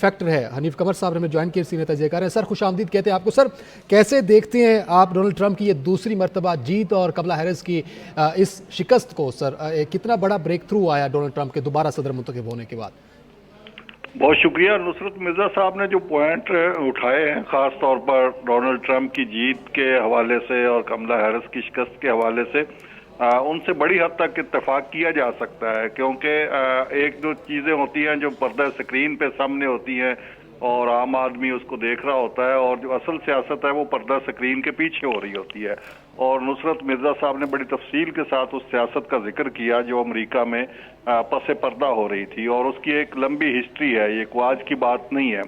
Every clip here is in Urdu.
فیکٹر ہے حنیف قمر صاحب نے ہمیں جوائن کیا سینئر تجزیہ کار ہیں. سر خوش آمدید کہتے ہیں آپ کو. سر کیسے دیکھتے ہیں آپ ڈونلڈ ٹرمپ کی یہ دوسری مرتبہ جیت اور کملا ہیرس کی اس شکست کو؟ سر کتنا بڑا بریک تھرو آیا ڈونلڈ ٹرمپ کے دوبارہ صدر منتخب ہونے کے بعد؟ بہت شکریہ نصرت مرزا صاحب نے جو پوائنٹ اٹھائے ہیں خاص طور پر ڈونلڈ ٹرمپ کی جیت کے حوالے سے اور کملا ہیرس کی شکست کے حوالے سے ان سے بڑی حد تک اتفاق کیا جا سکتا ہے، کیونکہ ایک دو چیزیں ہوتی ہیں جو پردہ سکرین پہ سامنے ہوتی ہیں اور عام آدمی اس کو دیکھ رہا ہوتا ہے، اور جو اصل سیاست ہے وہ پردہ سکرین کے پیچھے ہو رہی ہوتی ہے. اور نصرت مرزا صاحب نے بڑی تفصیل کے ساتھ اس سیاست کا ذکر کیا جو امریکہ میں پس پردہ ہو رہی تھی، اور اس کی ایک لمبی ہسٹری ہے، یہ کوئی آج کی بات نہیں ہے.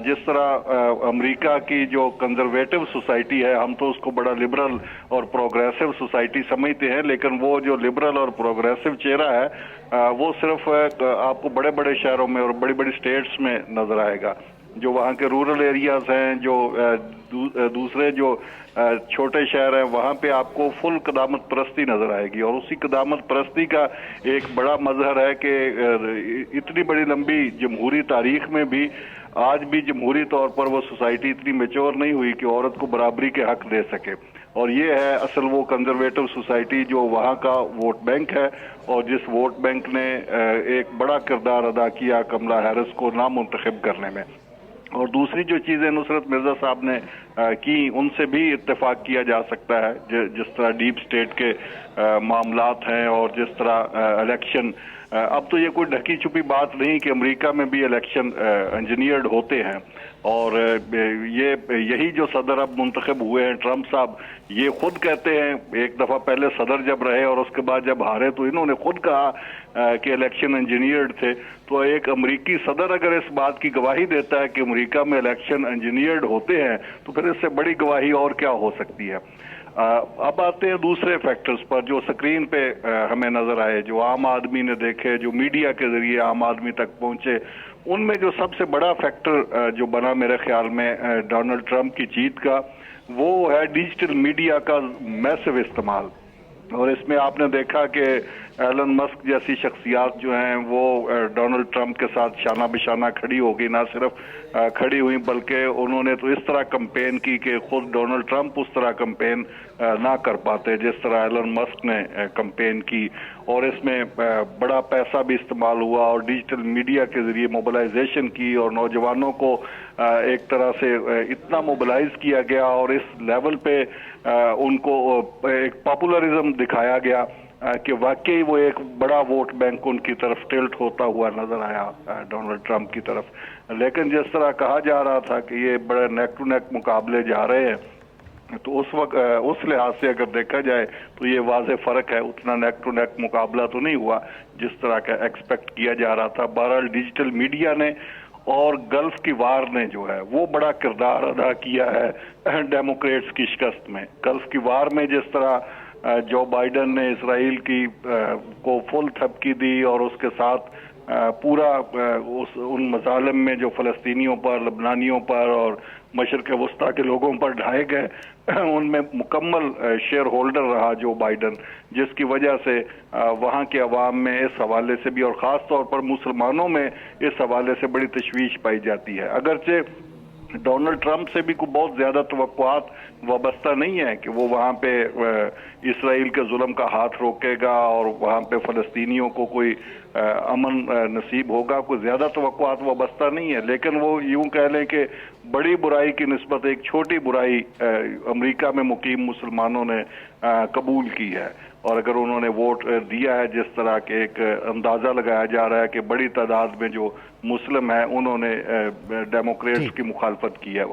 جس طرح امریکہ کی جو کنزرویٹو سوسائٹی ہے، ہم تو اس کو بڑا لبرل اور پروگریسو سوسائٹی سمجھتے ہیں، لیکن وہ جو لبرل اور پروگریسو چہرہ ہے وہ صرف آپ کو بڑے بڑے شہروں میں اور بڑی بڑی سٹیٹس میں نظر آئے گا. جو وہاں کے رورل ایریاز ہیں، جو دوسرے جو چھوٹے شہر ہیں، وہاں پہ آپ کو فل قدامت پرستی نظر آئے گی. اور اسی قدامت پرستی کا ایک بڑا مظہر ہے کہ اتنی بڑی لمبی جمہوری تاریخ میں بھی آج بھی جمہوری طور پر وہ سوسائٹی اتنی میچور نہیں ہوئی کہ عورت کو برابری کے حق دے سکے. اور یہ ہے اصل وہ کنزرویٹو سوسائٹی جو وہاں کا ووٹ بینک ہے، اور جس ووٹ بینک نے ایک بڑا کردار ادا کیا کملا ہیرس کو نامنتخب کرنے میں. اور دوسری جو چیزیں نصرت مرزا صاحب نے کی ان سے بھی اتفاق کیا جا سکتا ہے، جس طرح ڈیپ سٹیٹ کے معاملات ہیں اور جس طرح الیکشن، اب تو یہ کوئی ڈھکی چھپی بات نہیں کہ امریکہ میں بھی الیکشن انجینئرڈ ہوتے ہیں. اور یہی جو صدر اب منتخب ہوئے ہیں ٹرمپ صاحب، یہ خود کہتے ہیں، ایک دفعہ پہلے صدر جب رہے اور اس کے بعد جب ہارے تو انہوں نے خود کہا کہ الیکشن انجینئرڈ تھے. تو ایک امریکی صدر اگر اس بات کی گواہی دیتا ہے کہ امریکہ میں الیکشن انجینئرڈ ہوتے ہیں تو پھر اس سے بڑی گواہی اور کیا ہو سکتی ہے. اب آتے ہیں دوسرے فیکٹرز پر جو سکرین پہ ہمیں نظر آئے، جو عام آدمی نے دیکھے، جو میڈیا کے ذریعے عام آدمی تک پہنچے. ان میں جو سب سے بڑا فیکٹر جو بنا میرے خیال میں ڈونلڈ ٹرمپ کی جیت کا، وہ ہے ڈیجیٹل میڈیا کا میسو استعمال. اور اس میں آپ نے دیکھا کہ ایلن مسک جیسی شخصیات جو ہیں وہ ڈونلڈ ٹرمپ کے ساتھ شانہ بشانہ کھڑی ہو گئی. نہ صرف کھڑی ہوئی بلکہ انہوں نے تو اس طرح کمپین کی کہ خود ڈونلڈ ٹرمپ اس طرح کمپین نہ کر پاتے جس طرح ایلن مسک نے کمپین کی. اور اس میں بڑا پیسہ بھی استعمال ہوا اور ڈیجیٹل میڈیا کے ذریعے موبلائزیشن کی، اور نوجوانوں کو ایک طرح سے اتنا موبلائز کیا گیا اور اس لیول پہ ان کو ایک پاپولرزم دکھایا گیا کہ واقعی وہ ایک بڑا ووٹ بینک ان کی طرف ٹلٹ ہوتا ہوا نظر آیا ڈونلڈ ٹرمپ کی طرف. لیکن جس طرح کہا جا رہا تھا کہ یہ بڑے نیک ٹو نیک مقابلے جا رہے ہیں، تو اس وقت اس لحاظ سے اگر دیکھا جائے تو یہ واضح فرق ہے. اتنا نیک ٹو نیک مقابلہ تو نہیں ہوا جس طرح کا ایکسپیکٹ کیا جا رہا تھا. بہرحال ڈیجیٹل میڈیا نے اور گلف کی وار نے جو ہے وہ بڑا کردار ادا کیا ہے ڈیموکریٹس کی شکست میں. گلف کی وار میں جس طرح جو بائیڈن نے اسرائیل کی کو فل تھپکی دی اور اس کے ساتھ پورا ان مظالم میں جو فلسطینیوں پر، لبنانیوں پر اور مشرق وسطیٰ کے لوگوں پر ڈھائے گئے، ان میں مکمل شیئر ہولڈر رہا جو بائیڈن، جس کی وجہ سے وہاں کے عوام میں اس حوالے سے بھی اور خاص طور پر مسلمانوں میں اس حوالے سے بڑی تشویش پائی جاتی ہے. اگرچہ ڈونلڈ ٹرمپ سے بھی کوئی بہت زیادہ توقعات وابستہ نہیں ہے کہ وہ وہاں پہ اسرائیل کے ظلم کا ہاتھ روکے گا اور وہاں پہ فلسطینیوں کو کوئی امن نصیب ہوگا، کوئی زیادہ توقعات وابستہ نہیں ہے. لیکن وہ یوں کہہ لیں کہ بڑی برائی کی نسبت ایک چھوٹی برائی امریکہ میں مقیم مسلمانوں نے قبول کی ہے. اور اگر انہوں نے ووٹ دیا ہے جس طرح کے ایک اندازہ لگایا جا رہا ہے کہ بڑی تعداد میں جو مسلم ہیں انہوں نے ڈیموکریٹس کی مخالفت کی ہے وہاں.